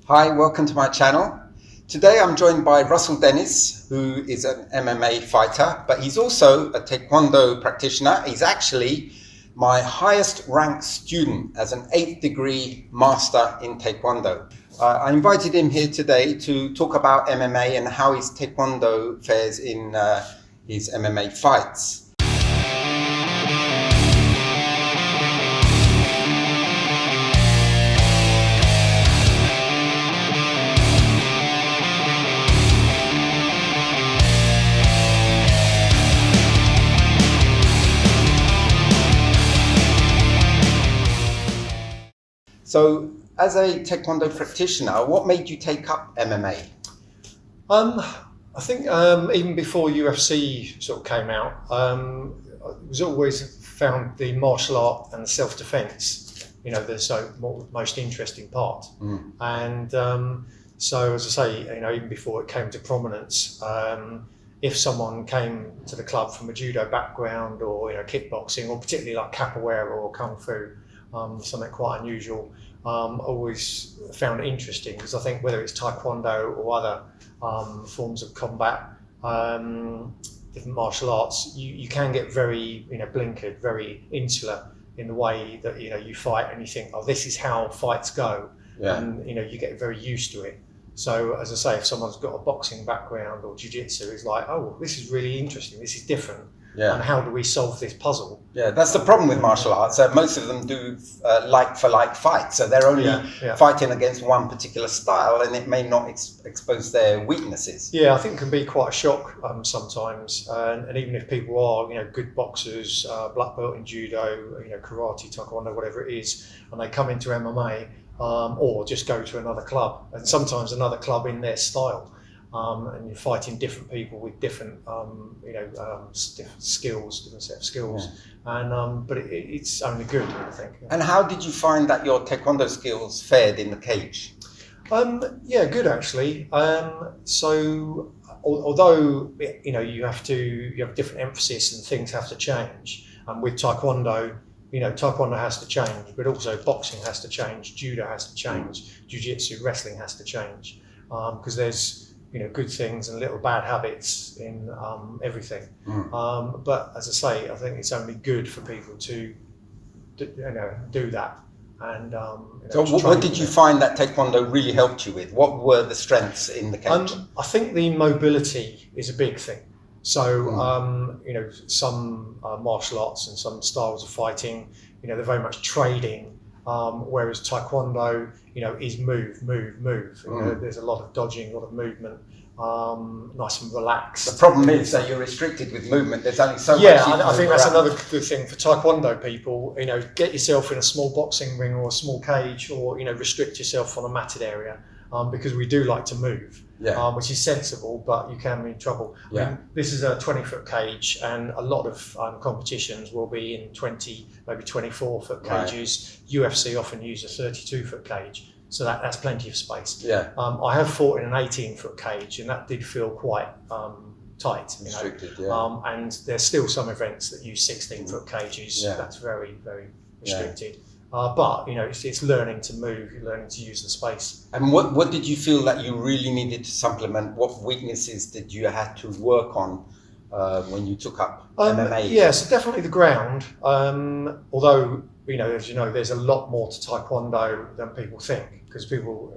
Hi, welcome to my channel. Today I'm joined by Russell Dennis, who is an MMA fighter, but he's also a Taekwondo practitioner. He's actually my highest ranked student as an 8th degree master in Taekwondo. I invited him here today to talk about MMA and how his Taekwondo fares in his MMA fights. So, as a Taekwondo practitioner, what made you take up MMA? I think even before UFC sort of came out, I was always found the martial art and self-defense, the most interesting part. And so, as I say, even before it came to prominence, if someone came to the club from a judo background or kickboxing, or particularly like capoeira or kung fu, something quite unusual, always found it interesting, because I think whether it's Taekwondo or other forms of combat, different martial arts, you can get very blinkered, very insular in the way that you fight, and you think, oh, this is how fights go, and you get very used to it. So, as I say, if someone's got a boxing background or jiu-jitsu, it's like, oh, this is really interesting, this is different. And how do we solve this puzzle? That's the problem with martial arts. Most of them do like for like fights, so they're only fighting against one particular style, and it may not expose their weaknesses. I think it can be quite a shock sometimes, and even if people are good boxers, black belt in judo, karate, taekwondo, whatever it is, and they come into MMA or just go to another club, and sometimes another club in their style. And you're fighting different people with different, skills, different set of skills, and but it's only good, I think. And how did you find that your Taekwondo skills fared in the cage? Good actually. So although you have different emphasis and things have to change, and with Taekwondo, Taekwondo has to change, but also boxing has to change, judo has to change, jiu-jitsu, wrestling has to change, because there's good things and little bad habits in everything. But as I say, I think it's only good for people to do that. And so what did you find that Taekwondo really helped you with? What were the strengths in the cage? I think the mobility is a big thing. So some martial arts and some styles of fighting, they're very much trading. Whereas Taekwondo, is move. There's a lot of dodging, a lot of movement, nice and relaxed. The problem is that you're restricted with movement. There's only so much. I think that's another good thing for Taekwondo people. Get yourself in a small boxing ring or a small cage, or restrict yourself on a matted area, because we do like to move. Which is sensible, but you can be in trouble. I mean, this is a 20-foot cage, and a lot of competitions will be in 20, maybe 24-foot cages. UFC often use a 32-foot cage, so that's plenty of space. I have fought in an 18-foot cage, and that did feel quite tight. Restricted, and there's still some events that use 16-foot cages. That's very, very restricted. But it's learning to move, learning to use the space. And what did you feel that you really needed to supplement? What weaknesses did you have to work on when you took up MMA? So definitely the ground. Although as you know, there's a lot more to Taekwondo than people think, because people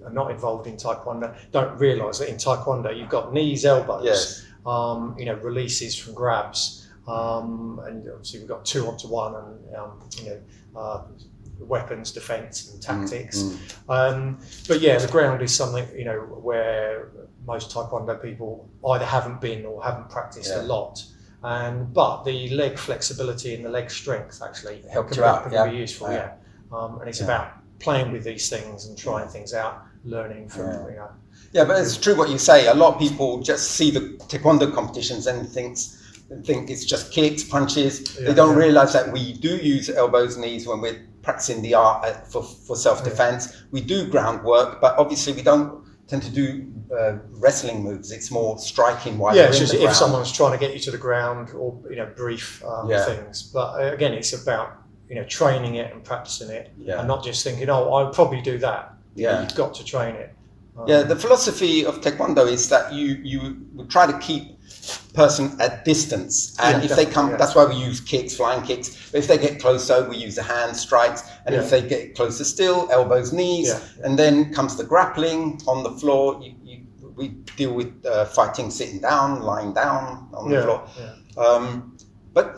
are not involved in Taekwondo don't realise that in Taekwondo you've got knees, elbows, releases from grabs. And obviously we've got 2-on-1 and weapons, defence and tactics. But the ground is something where most Taekwondo people either haven't been or haven't practiced a lot. But the leg flexibility and the leg strength actually helped you out. Can be useful. And it's about playing with these things and trying things out, learning from but it's true what you say. A lot of people just see the Taekwondo competitions and think it's just kicks, punches. They don't realise that we do use elbows, knees when we're practicing the art for self-defense. We do groundwork, but obviously we don't tend to do wrestling moves. It's more striking while you're in the ground. If someone's trying to get you to the ground, or brief things. But again, it's about training it and practicing it, and not just thinking, oh, I'll probably do that. Yeah. You've got to train it. Yeah, the philosophy of Taekwondo is that you would try to keep person at distance, and if they come, that's why we use kicks, flying kicks. But if they get closer, we use the hand strikes, and if they get closer still, elbows, knees, and then comes the grappling on the floor. We deal with fighting sitting down, lying down on the floor. But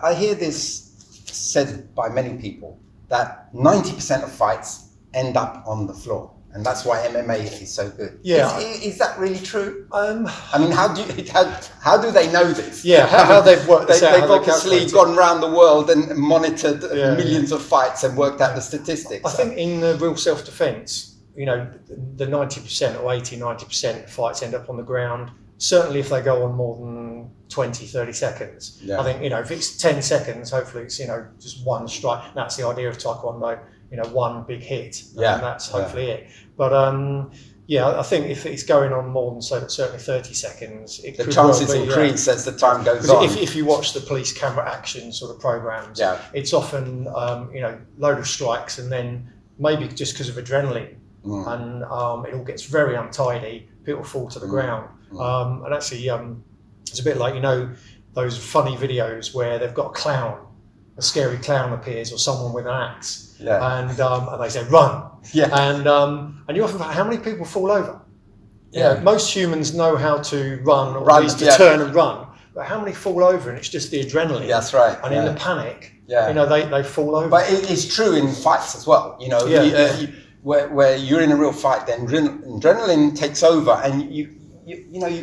I hear this said by many people that 90% of fights end up on the floor. And that's why MMA is so good. Yeah, is that really true? I mean, how do they know this? Yeah, how they've worked this out? They've obviously gone around the world and monitored millions of fights and worked out the statistics. I think in the real self-defense, the 90% or 80-90% of fights end up on the ground. Certainly, if they go on more than 20, 30 seconds. I think if it's 10 seconds, hopefully it's just one strike. That's the idea of Taekwondo. One big hit, and that's hopefully it. But I think if it's going on more than certainly 30 seconds, the chances increase as the time goes on. If you watch the police camera action sort of programs, it's often load of strikes, and then maybe just because of adrenaline, and it all gets very untidy. People fall to the ground, and actually, it's a bit like those funny videos where they've got a scary clown appears, or someone with an axe. And they say run, and you often find how many people fall over. Most humans know how to run, or at least to turn and run, but how many fall over? And it's just the adrenaline. That's right. And in the panic, they fall over. But it's true in fights as well. Where you're in a real fight, then adrenaline takes over, and you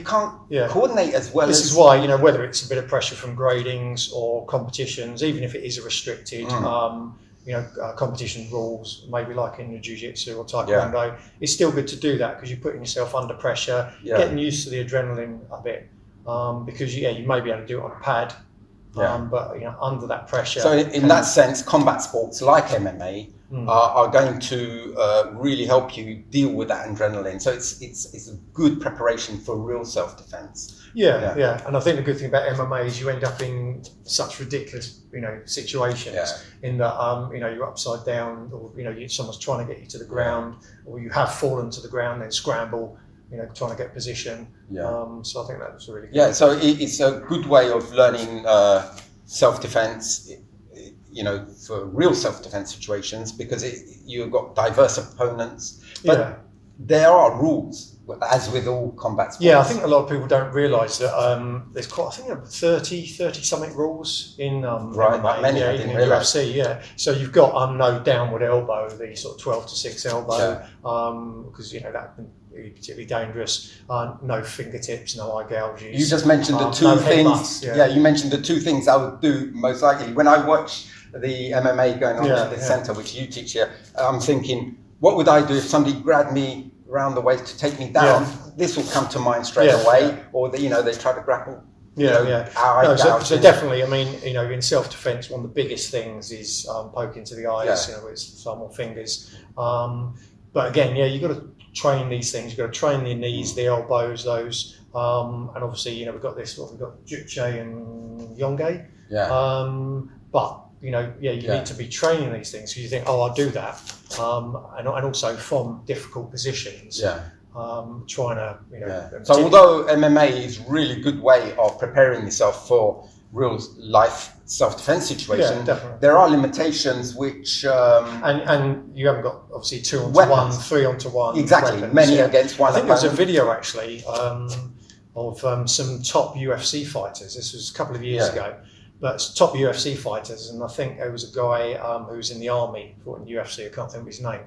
can't coordinate as well. This is why whether it's a bit of pressure from gradings or competitions, even if it is a restricted. Competition rules, maybe like in the jiu-jitsu or taekwondo, it's still good to do that because you're putting yourself under pressure, getting used to the adrenaline a bit, because you may be able to do it on a pad, but under that pressure. So in that sense, combat sports like MMA are going to really help you deal with that adrenaline. So it's a good preparation for real self-defense. Yeah. And I think the good thing about MMA is you end up in such ridiculous, situations in that, you're upside down, or, someone's trying to get you to the ground, or you have fallen to the ground, then scramble, trying to get position. So I think that's really good. Yeah, so it's a good way of learning self-defense, for real self-defense situations, because you've got diverse opponents. But there are rules, as with all combat sports. Yeah, I think a lot of people don't realise that there's 30 something rules in MMA, many, even in UFC. So you've got no downward elbow, the sort of 12 to 6 elbow, because that can be particularly dangerous. No fingertips, no eye gouges. You just mentioned the two things. You mentioned the two things I would do most likely when I watch the MMA going on at the centre, which you teach here. I'm thinking, what would I do if somebody grabbed me around the waist to take me down? This will come to mind straight away. Or they try to grapple. So definitely, in self-defense, one of the biggest things is poking to the eyes. With thumb or fingers. But again, you've got to train these things. You've got to train the knees, the elbows, those, and obviously, we've got Juche and Yongei. But you need to be training these things. So you think, I'll do that, and also from difficult positions. Trying to, So although MMA is really good way of preparing yourself for real life self-defense situation, there are limitations which and you haven't got obviously 2-on-1, 3-on-1. Exactly, weapons, many against one. I think there was a video actually of some top UFC fighters. This was a couple of years ago. But top UFC fighters, and I think there was a guy who was in the army, fought in UFC, I can't think of his name,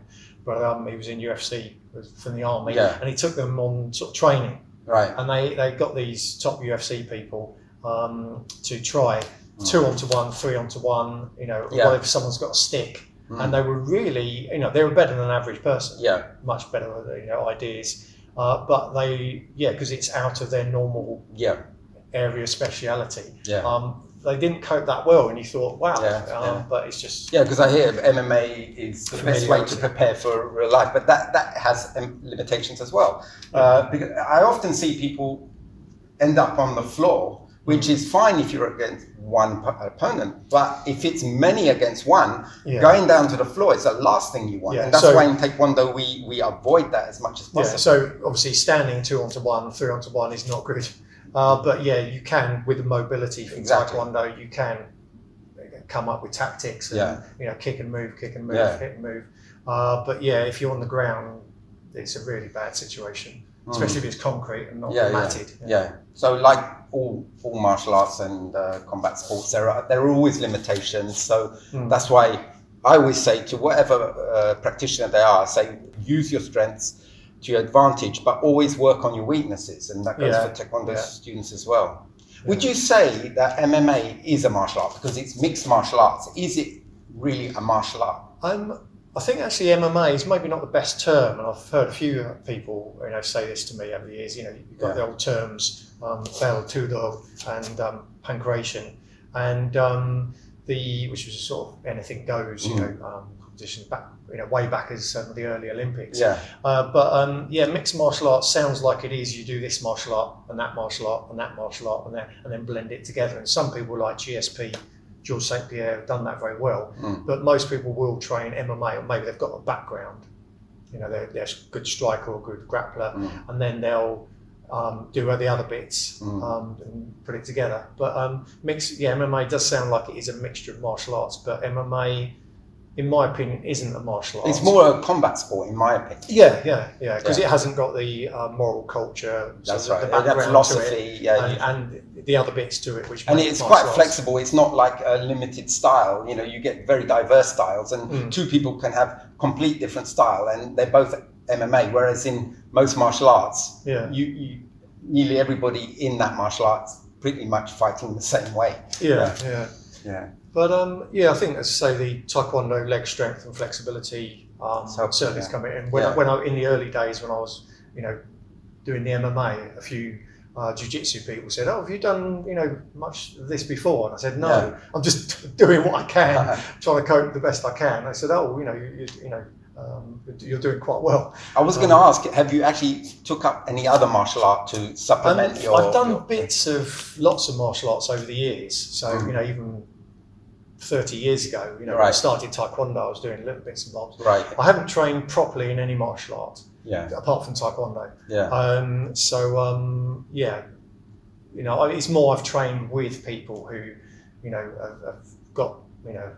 but he was in UFC from the army, and he took them on sort of training. And they got these top UFC people to try 2-on-1, 3-on-1, whether someone's got a stick, and they were really, they were better than an average person, much better with ideas, but they, because it's out of their normal area of speciality. They didn't cope that well, and you thought, wow. But it's just because I hear MMA is the best way to prepare for real life, but that has limitations as well. Because I often see people end up on the floor which is fine if you're against one opponent. But if it's many against one, going down to the floor is the last thing you want. And that's why in Taekwondo we avoid that as much as possible. So obviously standing 2-on-1, 3-on-1 is not good. But you can, with the mobility from Taekwondo, you can come up with tactics and kick and move, hit and move. But if you're on the ground, it's a really bad situation, especially if it's concrete and not matted. So like all martial arts and combat sports, there are always limitations. So that's why I always say to whatever practitioner they are, say use your strengths to your advantage, but always work on your weaknesses, and that goes for Taekwondo students as well. Would you say that MMA is a martial art because it's mixed martial arts? Is it really a martial art? I think actually MMA is maybe not the best term, and I've heard a few people say this to me over the years. You've got the old terms, Bell, Tudo, and Pankration, and which was sort of anything goes, competition back, way back as some of the early Olympics. But mixed martial arts sounds like it is. You do this martial art and that martial art and that martial art and then blend it together. And some people like GSP, Georges St. Pierre, have done that very well. But most people will train MMA, or maybe they've got a background. They're a good striker or good grappler, and then they'll do the other bits and put it together. But MMA does sound like it is a mixture of martial arts, but MMA, in my opinion, isn't a martial art. It's more a combat sport, in my opinion. Because it hasn't got the moral culture, that's the right, background the philosophy, to it, and the other bits to it, which it's quite flexible. It's not like a limited style. You get very diverse styles, and two people can have complete different style, and they're both MMA. Whereas in most martial arts, you nearly everybody in that martial arts pretty much fighting the same way. But I think, as I say, the Taekwondo leg strength and flexibility certainly is coming in. When I in the early days when I was doing the MMA, a few jiu-jitsu people said, "Oh, have you done much of this before?" And I said, "No, I'm just doing what I can, trying to cope the best I can." They said, "Oh, you're doing quite well." I was going to ask, have you actually took up any other martial art to supplement your? I've done bits of lots of martial arts over the years. So even 30 years ago, when I started Taekwondo, I was doing little bits and bobs. I haven't trained properly in any martial art, apart from Taekwondo. It's more I've trained with people who, have got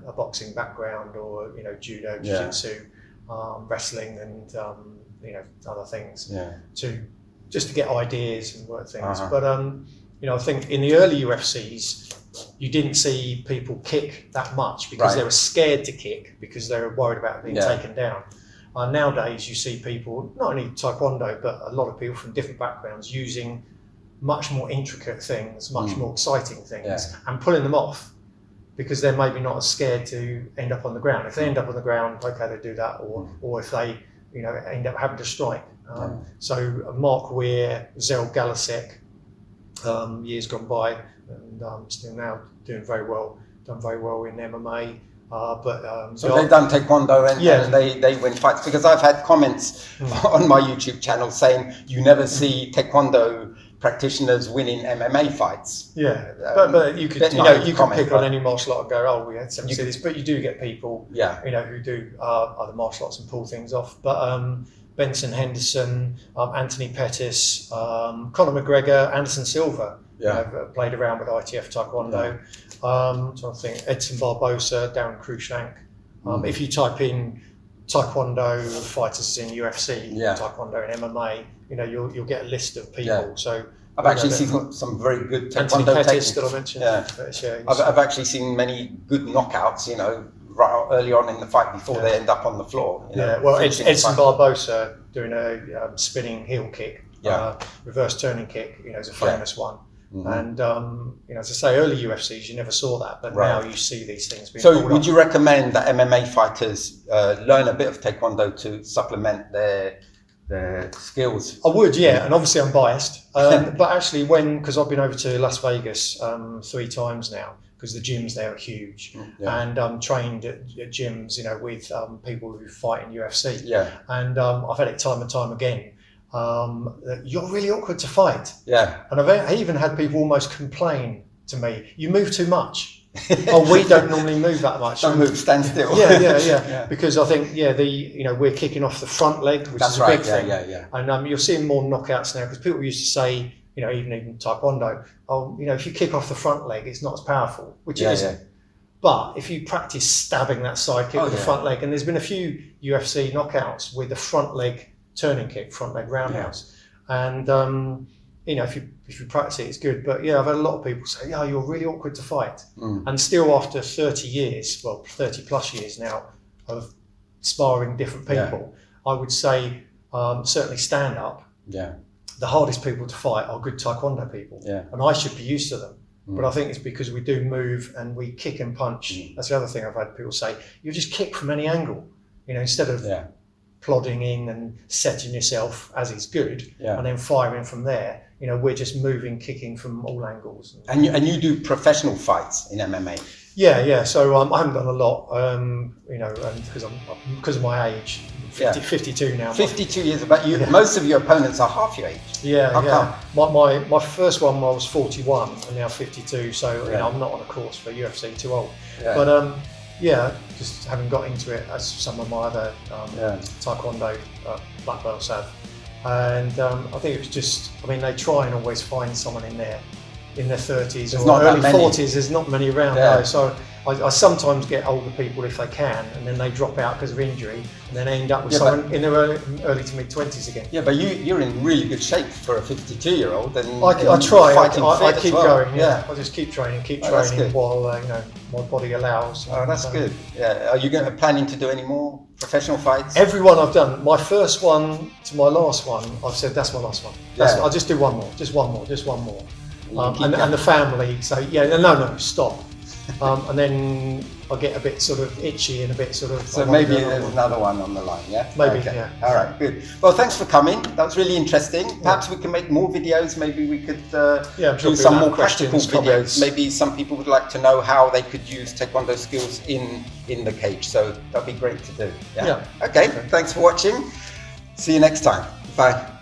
a boxing background or judo, jiu-jitsu, wrestling, and other things just to get ideas and work things. But I think in the early UFCs, you didn't see people kick that much because they were scared to kick because they were worried about being taken down. Nowadays, you see people, not only Taekwondo, but a lot of people from different backgrounds using much more intricate things, much more exciting things, and pulling them off because they're maybe not as scared to end up on the ground. If they end up on the ground, okay, they do that, or if they end up having to strike. So Mark Weir, Zel Galasek, years gone by, and still now doing very well. Done very well in MMA. So they've done Taekwondo and they win fights, because I've had comments on my YouTube channel saying you never see Taekwondo practitioners winning MMA fights. But you could you can pick on any martial art and go, oh, we had some see this, but you do get people who do other martial arts and pull things off. But Benson Henderson, Anthony Pettis, Conor McGregor, Anderson Silva have played around with ITF Taekwondo. Trying to think, Edson Barbosa, Darren Cruikshank. If you type in Taekwondo fighters in UFC, Taekwondo and MMA, you'll get a list of people. So I've actually seen some very good Taekwondo Anthony Pettis techniques. that I mentioned. I've actually seen many good knockouts, right early on in the fight before they end up on the floor. Well, Edson Barbosa doing a spinning heel kick, reverse turning kick, is a famous one. And as I say, early UFCs you never saw that, but now you see these things being pulled would you recommend that MMA fighters learn a bit of Taekwondo to supplement their skills? I would, and obviously I'm biased, but actually because I've been over to Las Vegas 3 times now, because the gyms there are huge, and trained at gyms with people who fight in UFC, and I've had it time and time again. you're really awkward to fight. Yeah. And I even had people almost complain to me, you move too much. Oh, we don't normally move that much. Don't move, stand still. Yeah. Because I think, we're kicking off the front leg, which is a big thing. Yeah. And you're seeing more knockouts now because people used to say, even Taekwondo, if you kick off the front leg, it's not as powerful, which it isn't. But if you practice stabbing that side kick with the front leg, and there's been a few UFC knockouts with the front leg turning kick, front leg roundhouse, and if you practice it, it's good. But I've had a lot of people say, you're really awkward to fight. And still after 30 years, 30 plus years now of sparring different people, I would say certainly stand up. Yeah. The hardest people to fight are good Taekwondo people. Yeah. And I should be used to them. But I think it's because we do move and we kick and punch. That's the other thing I've had people say, you just kick from any angle, instead of plodding in and setting yourself as is good and then firing from there. We're just moving, kicking from all angles. And you do professional fights in MMA? Yeah. So I haven't done a lot, because of my age. 52 now. 52 years, but most of your opponents are half your age. Yeah. My first one I was 41 and now 52, so I'm not on a course for UFC, too old. Yeah. But just haven't got into it as some of my other Taekwondo black belts have. And I think it was just, they try and always find someone in their 30s or early 40s. There's not many around though. So I sometimes get older people if they can, and then they drop out because of injury, and then end up with someone in their early to mid 20s again. Yeah, but you're in really good shape for a 52-year-old. And I try. I keep going. Yeah, I just keep training while my body allows. Oh, that's good. Yeah. Are you planning to do any more professional fights? Every one I've done, my first one to my last one, I've said that's my last one. I'll just do one more, just one more. And the family say, no, stop. And then I get a bit sort of itchy and a bit sort of... So maybe there's another one on the line, yeah? Maybe, yeah. All right, good. Well, thanks for coming. That was really interesting. Perhaps we can make more videos. Maybe we could do some more practical videos. Comments. Maybe some people would like to know how they could use Taekwondo skills in the cage. So that'd be great to do. Yeah. Okay, thanks for watching. See you next time. Bye.